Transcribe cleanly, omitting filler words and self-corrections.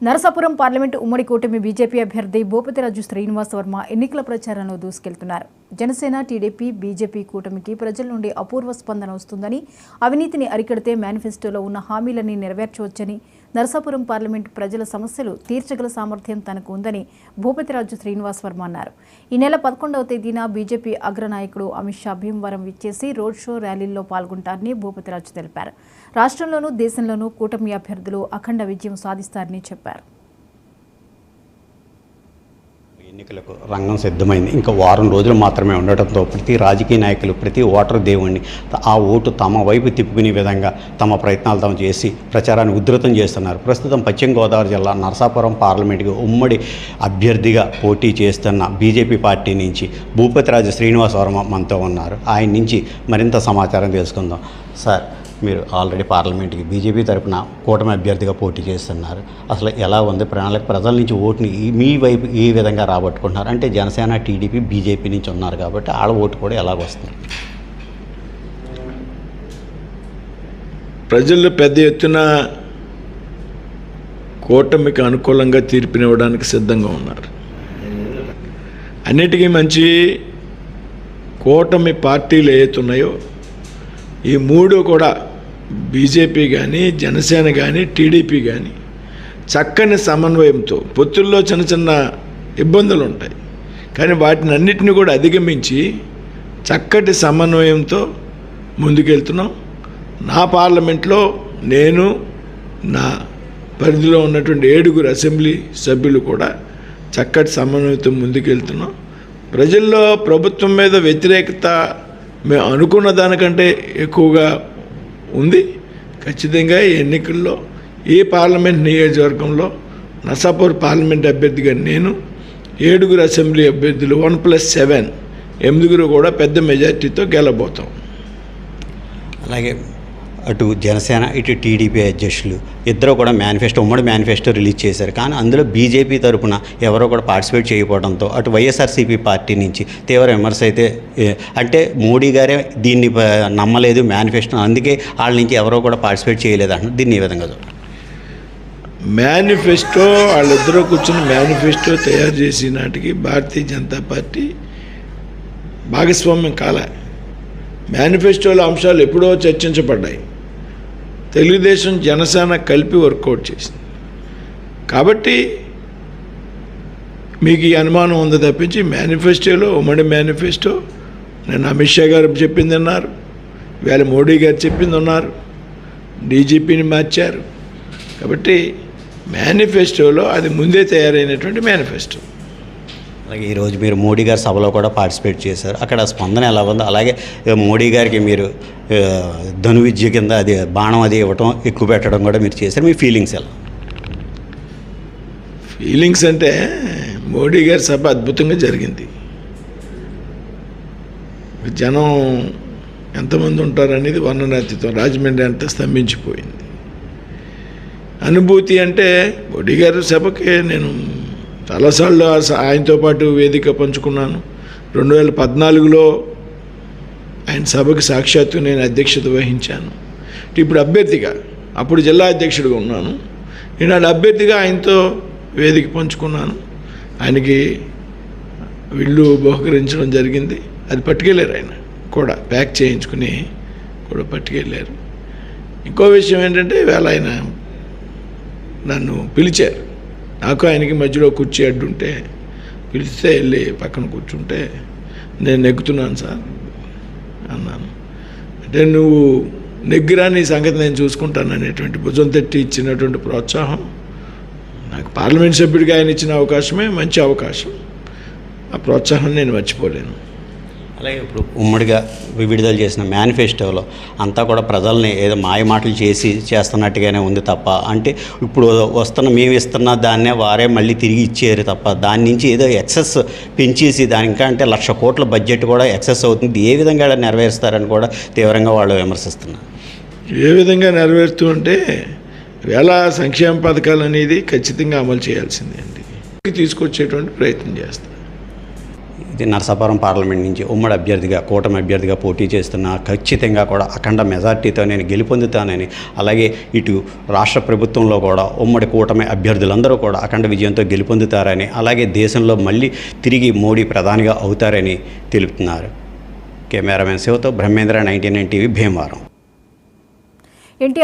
Narasapuram parliament ఉమ్మడి కూటమి BJP అభ్యర్థి భూపతిరాజు శ్రీనివాస్ వర్మ ఎన్నికల ప్రచారంలో దూసుకెళ్తున్నారు. జనసేన, టీడీపీ, బీజేపీ కూటమికి ప్రజల నుండి అపూర్వ స్పందన వస్తుందని, అవినీతిని అరికడితే మేనిఫెస్టోలో ఉన్న హామీలన్నీ నెరవేర్చవచ్చని, నరసాపురం పార్లమెంటు ప్రజల సమస్యలు తీర్చగల సామర్థ్యం తనకు ఉందని భూపతిరాజు శ్రీనివాస్ వర్మ అన్నారు. ఈ నెల 11వ తేదీన బీజేపీ అగ్రనాయకుడు అమిత్ షా భీమవరం విచ్చేసి రోడ్ షో, ర్యాలీల్లో పాల్గొంటారని భూపతిరాజు తెలిపారు. రాష్ట్రంలోనూ దేశంలోనూ కూటమి అభ్యర్థులు అఖండ విజయం సాధిస్తారని చెప్పారు. ఎన్నికలకు రంగం సిద్ధమైంది. ఇంకా వారం రోజులు మాత్రమే ఉండటంతో ప్రతి రాజకీయ నాయకులు, ప్రతి ఓటరు దేవుణ్ణి ఆ ఓటు తమ వైపు తిప్పుకునే విధంగా తమ ప్రయత్నాలు తాము చేసి ప్రచారాన్ని ఉధృతం చేస్తున్నారు. ప్రస్తుతం పశ్చిమ గోదావరి జిల్లా నరసాపురం పార్లమెంటుకి ఉమ్మడి అభ్యర్థిగా పోటీ చేస్తున్న బీజేపీ పార్టీ నుంచి భూపతిరాజు శ్రీనివాస్ వర్మ మనతో ఉన్నారు. ఆయన నుంచి మరింత సమాచారం తెలుసుకుందాం. సార్, మీరు ఆల్రెడీ పార్లమెంట్కి బీజేపీ తరఫున కూటమి అభ్యర్థిగా పోటీ చేస్తున్నారు. అసలు ఎలా ఉంది ప్రణాళిక? ప్రజల నుంచి ఓటుని మీ వైపు ఏ విధంగా రాబట్టుకుంటున్నారు? అంటే జనసేన, టీడీపీ, బీజేపీ నుంచి ఉన్నారు కాబట్టి వాళ్ళ ఓటు కూడా ఎలాగ వస్తుంది? ప్రజలు పెద్ద ఎత్తున కూటమికి అనుకూలంగా తీర్పునివ్వడానికి సిద్ధంగా ఉన్నారు. అన్నిటికీ మంచి కూటమి పార్టీలు ఏవైతున్నాయో ఈ మూడు కూడా బీజేపీ కానీ, జనసేన కానీ, టీడీపీ కానీ చక్కని సమన్వయంతో, పొత్తుల్లో చిన్న చిన్న ఇబ్బందులు ఉంటాయి కానీ వాటిని అన్నిటిని కూడా అధిగమించి చక్కటి సమన్వయంతో ముందుకెళ్తున్నాం. నా పార్లమెంట్లో నేను, నా పరిధిలో ఉన్నటువంటి 7 అసెంబ్లీ సభ్యులు కూడా చక్కటి సమన్వయంతో ముందుకెళ్తున్నాం. ప్రజల్లో ప్రభుత్వం మీద వ్యతిరేకత మేము అనుకున్న దానికంటే ఎక్కువగా ఉంది. ఖచ్చితంగా ఈ ఎన్నికల్లో ఈ పార్లమెంట్ నియోజకవర్గంలో నరసాపురం పార్లమెంట్ అభ్యర్థిగా నేను, 7 అసెంబ్లీ అభ్యర్థులు 1+7 8 కూడా పెద్ద మెజార్టీతో గెలబోతాం. అలాగే అటు జనసేన, ఇటు టీడీపీ అధ్యక్షులు ఇద్దరు కూడా ఉమ్మడి మేనిఫెస్టో రిలీజ్ చేశారు. కానీ అందులో బీజేపీ తరఫున ఎవరో కూడా పార్టిసిపేట్ చేయకపోవడంతో అటు వైఎస్ఆర్సీపీ పార్టీ నుంచి తీవ్ర విమర్శ అయితే, అంటే మోడీ గారే దీన్ని నమ్మలేదు మేనిఫెస్టో, అందుకే వాళ్ళ నుంచి ఎవరో కూడా పార్టిసిపేట్ చేయలేదు అంటున్నారు. దీన్ని ఏ విధంగా చూడాలి? మేనిఫెస్టో వాళ్ళిద్దరూ కూర్చొని మేనిఫెస్టో తయారు చేసిన నాటికి భారతీయ జనతా పార్టీ భాగస్వామ్యం కాలే. మేనిఫెస్టోలో అంశాలు ఎప్పుడో చర్చించబడ్డాయి. తెలుగుదేశం, జనసేన కలిపి వర్కౌట్ చేసింది కాబట్టి మీకు ఈ అనుమానం ఉంది తప్పించి మేనిఫెస్టోలో, ఉమ్మడి మేనిఫెస్టో నేను అమిత్ షా గారు చెప్పింది అన్నారు, ఇవాళ మోడీ గారు చెప్పింది ఉన్నారు, డీజీపీని మార్చారు. కాబట్టి మేనిఫెస్టోలో అది ముందే తయారైనటువంటి మేనిఫెస్టో. అలాగే ఈరోజు మీరు మోడీ గారి సభలో కూడా పార్టిసిపేట్ చేశారు. అక్కడ స్పందన ఎలా ఉందో, అలాగే మోడీ గారికి మీరు ధనువిద్య కింద అది బాణం అది ఇవ్వటం, ఎక్కువ పెట్టడం కూడా మీరు చేశారు. మీ ఫీలింగ్స్ ఎలా? ఫీలింగ్స్ అంటే మోడీ గారి సభ అద్భుతంగా జరిగింది. జనం ఎంతమంది ఉంటారనేది వర్ణనాతీతం. రాజమండ్రి అంతా స్తంభించిపోయింది. అనుభూతి అంటే మోడీ గారి సభకి నేను చాలాసార్లు ఆయనతో పాటు వేదిక పంచుకున్నాను. 2014లో ఆయన సభకి సాక్షాత్తు నేను అధ్యక్షత వహించాను. ఇప్పుడు అభ్యర్థిగా, అప్పుడు జిల్లా అధ్యక్షుడిగా ఉన్నాను, ఈనాడు అభ్యర్థిగా ఆయనతో వేదిక పంచుకున్నాను. ఆయనకి విల్లు బహుకరించడం జరిగింది. అది పట్టుకెళ్ళారు, ఆయన కూడా ప్యాక్ చేయించుకుని కూడా పట్టుకెళ్ళారు. ఇంకో విషయం ఏంటంటే ఇవాళ ఆయన నన్ను పిలిచారు. నాకు ఆయనకి మధ్యలో కుర్చీ అడ్డుంటే పిలిస్తే వెళ్ళి పక్కన కూర్చుంటే నేను నెగ్గుతున్నాను సార్ అన్నాను. అంటే నువ్వు నెగ్గిరా, నీ సంగతి నేను చూసుకుంటాను అనేటువంటి భుజం తట్టి ఇచ్చినటువంటి ప్రోత్సాహం నాకు పార్లమెంట్ సభ్యుడిగా ఆయన ఇచ్చిన అవకాశమే మంచి అవకాశం. ఆ ప్రోత్సాహం నేను మర్చిపోలేను. అలాగే ఇప్పుడు ఉమ్మడిగా విడుదల చేసిన మేనిఫెస్టోలో అంతా కూడా ప్రజల్ని ఏదో మాయ మాటలు చేస్తున్నట్టుగానే ఉంది తప్ప, అంటే ఇప్పుడు మేము ఇస్తున్న దాన్నే వారే మళ్ళీ తిరిగి ఇచ్చారు తప్ప, దాని నుంచి ఏదో ఎక్సెస్ పెంచేసి దానికా అంటే 1,00,000 కోట్ల బడ్జెట్ కూడా ఎక్సెస్ అవుతుంది, ఏ విధంగా నెరవేరుస్తారని కూడా తీవ్రంగా వాళ్ళు విమర్శిస్తున్నారు. ఏ విధంగా నెరవేరుతూ అంటే వేళ సంక్షేమ పథకాలు అనేది ఖచ్చితంగా అమలు చేయాల్సిందే అండి, తీసుకొచ్చేటువంటి ప్రయత్నం చేస్తారు. ఇది నరసాపురం పార్లమెంట్ నుంచి ఉమ్మడి అభ్యర్థిగా కూటమి అభ్యర్థిగా పోటీ చేస్తున్నా ఖచ్చితంగా కూడా అఖండ మెజార్టీతో నేను గెలుపొందుతానని, అలాగే ఇటు రాష్ట్ర ప్రభుత్వంలో కూడా ఉమ్మడి కూటమి అభ్యర్థులందరూ కూడా అఖండ విజయంతో గెలుపొందుతారని, అలాగే దేశంలో మళ్ళీ తిరిగి మోడీ ప్రధానిగా అవుతారని తెలుపుతున్నారు. కెమెరామెన్ శివతో బ్రహ్మేంద్ర, 99 టీవీ, భీమవరం. ఎన్టీఆర్